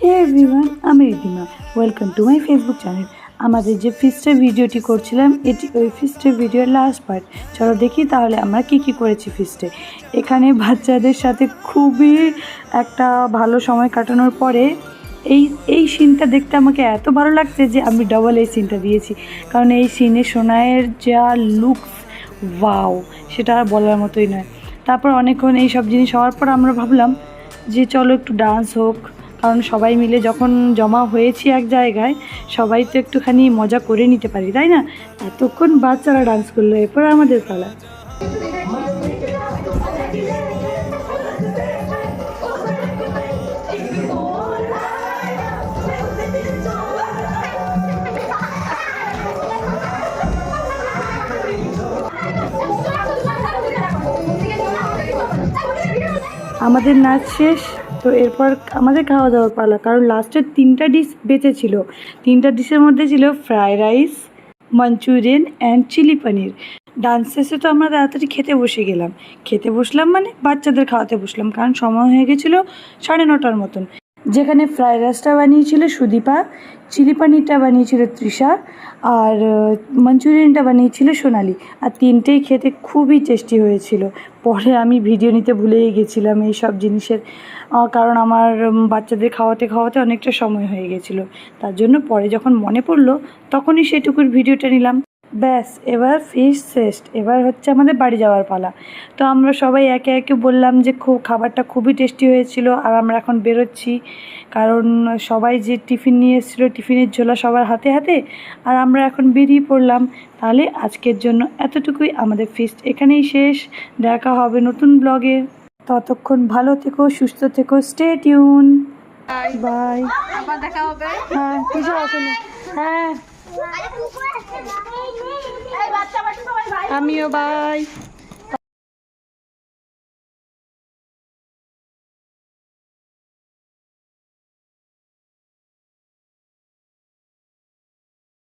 হে everyone, আমি Ridima. Welcome to my Facebook channel. আমাদের যে ফিস্টের ভিডিওটি করছিলাম, এটি ওই ফিস্টের ভিডিওর লাস্ট পার্ট। চলো দেখি তাহলে আমরা কি করেছি ফিস্টে। এখানে বাচ্চাদের সাথে খুবই একটা ভালো সময় কাটানোর পরে এই সিনটা দেখতে আমাকে এত ভালো লাগছে যে আমি ডবল এই সিনটা দিয়েছি, কারণ এই সিনে সোনাইয়ের যা লুকস, ওয়াও, সেটা আর বলার মতোই নয়। তারপর অনেকক্ষণ এই সব জিনিস হওয়ার পর আমরা ভাবলাম যে চলো একটু ডান্স হোক, কারণ সবাই মিলে যখন জমা হয়েছি এক জায়গায়, সবাই তো একটুখানি মজা করে নিতে পারি, তাই না? এতক্ষণ বাচ্চারা ডান্স করলো, এরপর আমাদের পালা। আমাদের নাচ শেষ, তো এরপর আমাদের খাওয়া দাওয়ার পালা, কারণ লাস্টের 3টা ডিশ বেঁচে ছিল। 3টা ডিশের মধ্যে ছিল fried rice, manchurian and chilli paneer. Dance শেষে তো আমরা তাড়াতাড়ি খেতে বসলাম মানে বাচ্চাদের খাওয়াতে বসলাম, কারণ সময় হয়ে গেছিলো 9:30 মতন। যেখানে ফ্রাইড রাইসটা বানিয়েছিল সুদীপা, চিলি পনিরটা বানিয়েছিল তৃষা, আর মাঞ্চুরিয়ানটা বানিয়েছিল সোনালি। আর 3টেই খেতে খুবই টেস্টি হয়েছিল। পরে আমি ভিডিও নিতে ভুলেই গেছিলাম এই সব জিনিসের, কারণ আমার বাচ্চাদের খাওয়াতে খাওয়াতে অনেকটা সময় হয়ে গেছিলো। তার জন্য পরে যখন মনে পড়লো তখনই সেটুকুর ভিডিওটা নিলাম। ব্যাস, এবার ফিস্ট শেষ, এবার হচ্ছে আমাদের বাড়ি যাওয়ার পালা। তো আমরা সবাই একে একে বললাম যে খাবারটা খুবই টেস্টি হয়েছিল, আর আমরা এখন বেরোচ্ছি, কারণ সবাই যে টিফিন নিয়ে এসেছিলো, টিফিনের ঝোলা সবার হাতে হাতে, আর আমরা এখন বেরিয়ে পড়লাম। তাহলে আজকের জন্য এতটুকুই, আমাদের ফিস্ট এখানেই শেষ। দেখা হবে নতুন ব্লগে, ততক্ষণ ভালো থেকো, সুস্থ থেকো, স্টে টিউন, বাই। আবার দেখা হবে। হ্যাঁ, কিছু আসেনি। হ্যাঁ, আমিও বাই।